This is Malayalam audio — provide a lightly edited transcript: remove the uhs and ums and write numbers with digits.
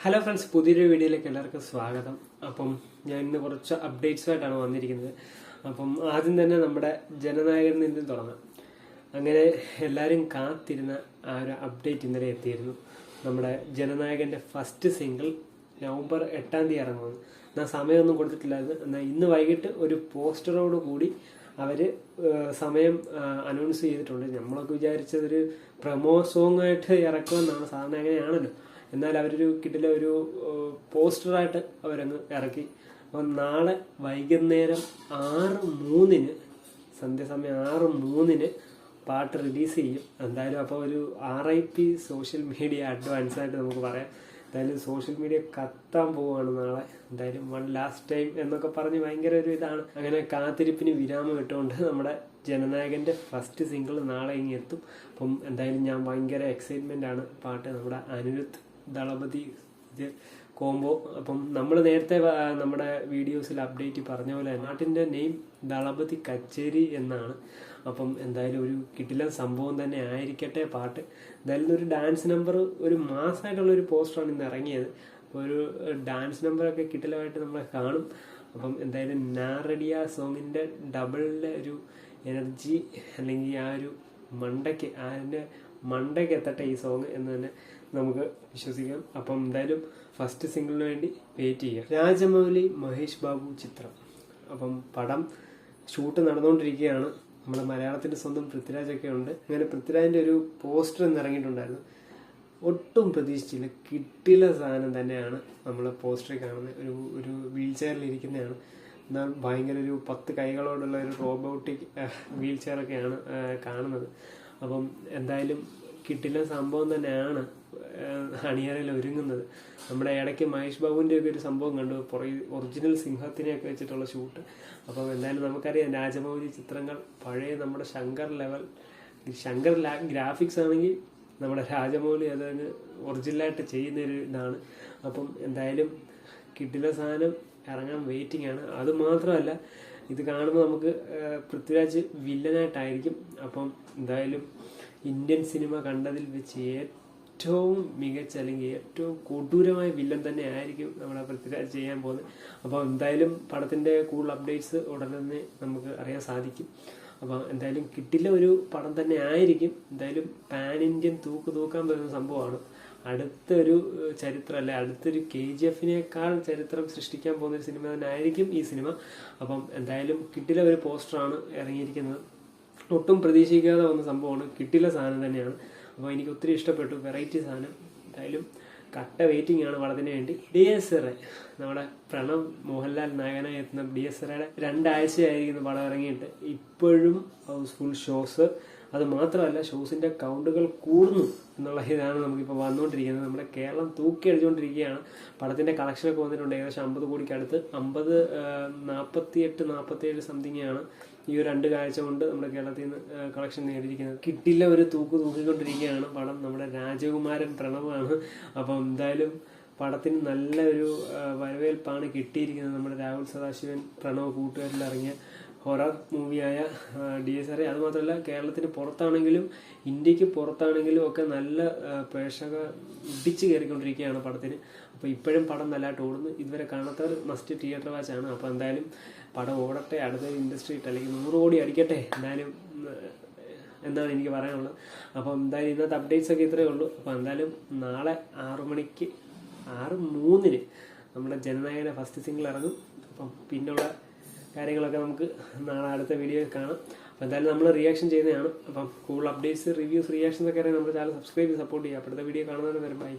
ഹലോ ഫ്രണ്ട്സ്, പുതിയൊരു വീഡിയോയിലേക്ക് എല്ലാവർക്കും സ്വാഗതം. അപ്പം ഞാൻ ഇന്ന് കുറച്ച് അപ്ഡേറ്റ്സുമായിട്ടാണ് വന്നിരിക്കുന്നത്. അപ്പം ആദ്യം തന്നെ നമ്മുടെ ജനനായകനിൽ നിന്നും തുടങ്ങാം. അങ്ങനെ എല്ലാവരും കാത്തിരുന്ന ആ ഒരു അപ്ഡേറ്റ് ഇന്നലെ എത്തിയിരുന്നു. നമ്മുടെ ജനനായകൻ്റെ ഫസ്റ്റ് സിംഗിൾ നവംബർ 8 ഇറങ്ങുമെന്ന്. എന്നാൽ സമയമൊന്നും കൊടുത്തിട്ടില്ലായിരുന്നു. എന്നാൽ ഇന്ന് വൈകിട്ട് ഒരു പോസ്റ്ററോട് കൂടി അവർ സമയം അനൗൺസ് ചെയ്തിട്ടുണ്ട്. നമ്മളൊക്കെ വിചാരിച്ചതൊരു പ്രമോ സോങ് ആയിട്ട് ഇറക്കുമെന്നാണ്. സാധാരണ അങ്ങനെയാണല്ലോ. എന്നാൽ അവരൊരു കിട്ടിലെ ഒരു പോസ്റ്ററായിട്ട് അവരങ്ങ് ഇറക്കി. അപ്പം നാളെ വൈകുന്നേരം 6:03 സന്ധ്യാസമയം 6:03 പാട്ട് റിലീസ് ചെയ്യും. എന്തായാലും അപ്പോൾ ഒരു RIP സോഷ്യൽ മീഡിയ അഡ്വാൻസ് ആയിട്ട് നമുക്ക് പറയാം. എന്തായാലും സോഷ്യൽ മീഡിയ കത്താൻ പോവുകയാണ് നാളെ. എന്തായാലും വൺ ലാസ്റ്റ് ടൈം എന്നൊക്കെ പറഞ്ഞ് ഭയങ്കര ഒരു ഇതാണ്. അങ്ങനെ കാത്തിരിപ്പിന് വിരാമം ഇട്ടുകൊണ്ട് നമ്മുടെ ജനനായകൻ്റെ ഫസ്റ്റ് സിംഗിൾ നാളെ ഇങ്ങ് എത്തും. അപ്പം എന്തായാലും ഞാൻ ഭയങ്കര എക്സൈറ്റ്മെൻ്റ് ആണ്. പാട്ട് നമ്മുടെ അനിരുദ്ധ് ദളപതി കോംബോ. അപ്പം നമ്മൾ നേരത്തെ നമ്മുടെ വീഡിയോസിൽ അപ്ഡേറ്റ് പറഞ്ഞ പോലെ നാട്ടിൻ്റെ നെയിം ദളപതി കച്ചേരി എന്നാണ്. അപ്പം എന്തായാലും ഒരു കിടിലൻ സംഭവം തന്നെ ആയിരിക്കട്ടെ പാട്ട്. എന്തായാലും ഒരു ഡാൻസ് നമ്പർ, ഒരു മാസമായിട്ടുള്ളൊരു പോസ്റ്ററാണ് ഇന്ന് ഇറങ്ങിയത്. അപ്പോൾ ഒരു ഡാൻസ് നമ്പറൊക്കെ കിടിലമായിട്ട് നമ്മളെ കാണും. അപ്പം എന്തായാലും നാറഡിയ സോങ്ങിൻ്റെ ഡബിളിലെ ഒരു എനർജി, അല്ലെങ്കിൽ ആ ഒരു മണ്ടയ്ക്ക് എത്തട്ടെ ഈ സോങ് എന്ന് തന്നെ നമുക്ക് വിശ്വസിക്കാം. അപ്പം എന്തായാലും ഫസ്റ്റ് സിംഗിളിന് വേണ്ടി വെയിറ്റ് ചെയ്യാം. രാജമൗലി, മഹേഷ് ബാബു ചിത്രം. അപ്പം പടം ഷൂട്ട് നടന്നുകൊണ്ടിരിക്കുകയാണ്. നമ്മുടെ മലയാളത്തിൻ്റെ സ്വന്തം പൃഥ്വിരാജൊക്കെ ഉണ്ട്. അങ്ങനെ പൃഥ്വിരാജിൻ്റെ ഒരു പോസ്റ്റർ ഇന്ന് ഇറങ്ങിയിട്ടുണ്ടായിരുന്നു. ഒട്ടും പ്രതീക്ഷിച്ചില്ല, കിട്ടില്ല സാധനം തന്നെയാണ് നമ്മൾ പോസ്റ്ററിൽ കാണുന്നത്. ഒരു വീൽ ചെയറിൽ ഇരിക്കുന്നതാണ്. എന്നാൽ ഭയങ്കര ഒരു 10 കൈകളോടുള്ള ഒരു റോബോട്ടിക് വീൽ ചെയറൊക്കെയാണ് കാണുന്നത്. അപ്പം എന്തായാലും കിട്ടില്ല സംഭവം തന്നെയാണ് അണിയറയിൽ ഒരുങ്ങുന്നത്. നമ്മുടെ ഇടയ്ക്ക് മഹേഷ് ബാബുവിൻ്റെ ഒക്കെ ഒരു സംഭവം കണ്ടു, പുറകെ ഒറിജിനൽ സിംഹത്തിനെയൊക്കെ വെച്ചിട്ടുള്ള ഷൂട്ട്. അപ്പം എന്തായാലും നമുക്കറിയാം രാജമൗലി ചിത്രങ്ങൾ പഴയ നമ്മുടെ ശങ്കർ ഗ്രാഫിക്സ് ആണെങ്കിൽ നമ്മുടെ രാജമൗലി അതങ്ങ് ഒറിജിനലായിട്ട് ചെയ്യുന്നൊരു ഇതാണ്. അപ്പം എന്തായാലും കിട്ടില്ല സാധനം ഇറങ്ങാൻ വെയിറ്റിംഗ് ആണ്. അതുമാത്രമല്ല, ഇത് കാണുമ്പോൾ നമുക്ക് പൃഥ്വിരാജ് വില്ലനായിട്ടായിരിക്കും. അപ്പം എന്തായാലും ഇന്ത്യൻ സിനിമ കണ്ടതിൽ വെച്ച് ഏറ്റവും മികച്ച, അല്ലെങ്കിൽ ഏറ്റവും കൊടൂരമായ വില്ലൻ തന്നെ ആയിരിക്കും നമ്മുടെ പൃഥ്വിരാജ് ചെയ്യാൻ പോകുന്നത്. അപ്പോൾ എന്തായാലും പടത്തിൻ്റെ കൂടുതൽ അപ്ഡേറ്റ്സ് ഉടൻ തന്നെ നമുക്ക് അറിയാൻ സാധിക്കും. അപ്പോൾ എന്തായാലും കിട്ടില്ല ഒരു പടം തന്നെ ആയിരിക്കും. എന്തായാലും പാൻ ഇന്ത്യൻ തൂക്കാൻ പറ്റുന്ന സംഭവമാണ്. അടുത്തൊരു ചരിത്രം, അല്ലെ അടുത്തൊരു KGF-നേക്കാൾ ചരിത്രം സൃഷ്ടിക്കാൻ പോകുന്നൊരു സിനിമ തന്നെ ആയിരിക്കും ഈ സിനിമ. അപ്പം എന്തായാലും കിട്ടില്ല ഒരു പോസ്റ്ററാണ് ഇറങ്ങിയിരിക്കുന്നത്. ഒട്ടും പ്രതീക്ഷിക്കാതെ വന്ന സംഭവമാണ്. കിട്ടില്ല സാധനം തന്നെയാണ്. അപ്പോൾ എനിക്ക് ഒത്തിരി ഇഷ്ടപ്പെട്ടു, വെറൈറ്റി സാധനം. എന്തായാലും കട്ട വെയിറ്റിംഗ് ആണ് പടത്തിന് വേണ്ടി. DSR, നമ്മുടെ പ്രണവ് മോഹൻലാൽ നായകനായി എത്തുന്ന DSRയുടെ 2 ആഴ്ചയായിരിക്കുന്നു പടം ഇറങ്ങിയിട്ട്. ഇപ്പോഴും ഹൗസ്ഫുൾ ഷോസ്. അത് മാത്രമല്ല, ഷോസിൻ്റെ കൗണ്ടുകൾ കൂടുന്നു എന്നുള്ള ഇതാണ് നമുക്കിപ്പോൾ വന്നുകൊണ്ടിരിക്കുന്നത്. നമ്മുടെ കേരളം തൂക്കി അടിച്ചുകൊണ്ടിരിക്കുകയാണ്. പടത്തിൻ്റെ കളക്ഷനൊക്കെ വന്നിട്ടുണ്ട് ഏകദേശം 50 കോടിക്ക് അടുത്ത്. 48-47 സംതിങ് ആണ് ഈ ഒരു 2 ആഴ്ച കൊണ്ട് നമ്മുടെ കേരളത്തിൽ നിന്ന് കളക്ഷൻ നേടിയിരിക്കുന്നത്. കിട്ടില്ല ഒരു തൂക്കിക്കൊണ്ടിരിക്കുകയാണ് പടം. നമ്മുടെ രാജകുമാരൻ പ്രണവാണ്. അപ്പം എന്തായാലും പടത്തിന് നല്ല ഒരു വരവേൽപ്പാണ് കിട്ടിയിരിക്കുന്നത്. നമ്മുടെ രാഹുൽ സദാശിവൻ, പ്രണവ് കൂട്ടുകാരിൽ ഇറങ്ങിയ ഹൊറർ മൂവിയായ DSR. അതുമാത്രമല്ല, കേരളത്തിന് പുറത്താണെങ്കിലും ഇന്ത്യക്ക് പുറത്താണെങ്കിലും ഒക്കെ നല്ല പ്രേക്ഷക ഇടിച്ച് കയറിക്കൊണ്ടിരിക്കുകയാണ് പടത്തിന്. അപ്പോൾ ഇപ്പോഴും പടം നല്ലതായിട്ട് ഓടുന്നു. ഇതുവരെ കാണാത്തവർ മസ്റ്റ് തിയേറ്റർ വാച്ചാണ്. അപ്പോൾ എന്തായാലും പടം ഓടട്ടെ, അടുത്തൊരു ഇൻഡസ്ട്രി ഇട്ട് അല്ലെങ്കിൽ 100 കോടി അടിക്കട്ടെ എന്തായാലും എന്നാണ് എനിക്ക് പറയാനുള്ളത്. അപ്പോൾ എന്തായാലും ഇന്നത്തെ അപ്ഡേറ്റ്സ് ഒക്കെ ഇത്രയേ ഉള്ളൂ. അപ്പോൾ എന്തായാലും നാളെ 6:03 നമ്മുടെ ജനനായകൻ്റെ ഫസ്റ്റ് സിംഗിൾ ഇറങ്ങും. അപ്പം പിന്നുള്ള കാര്യങ്ങളൊക്കെ നമുക്ക് നാളെ അടുത്ത വീഡിയോയിൽ കാണാം. അപ്പോൾ എന്തായാലും നമ്മൾ റിയാക്ഷൻ ചെയ്യുന്നതാണ്. അപ്പം കൂടുതൽ അപ്ഡേറ്റ്സ്, റിവ്യൂസ്, റിയാക്ഷൻസ് ഒക്കെ അറിയാൻ നമ്മുടെ ചാനൽ സബ്സ്ക്രൈബ് ചെയ്ത് സപ്പോർട്ട് ചെയ്യുക. അടുത്ത വീഡിയോ കാണുന്നതിന് വരെ ബൈ.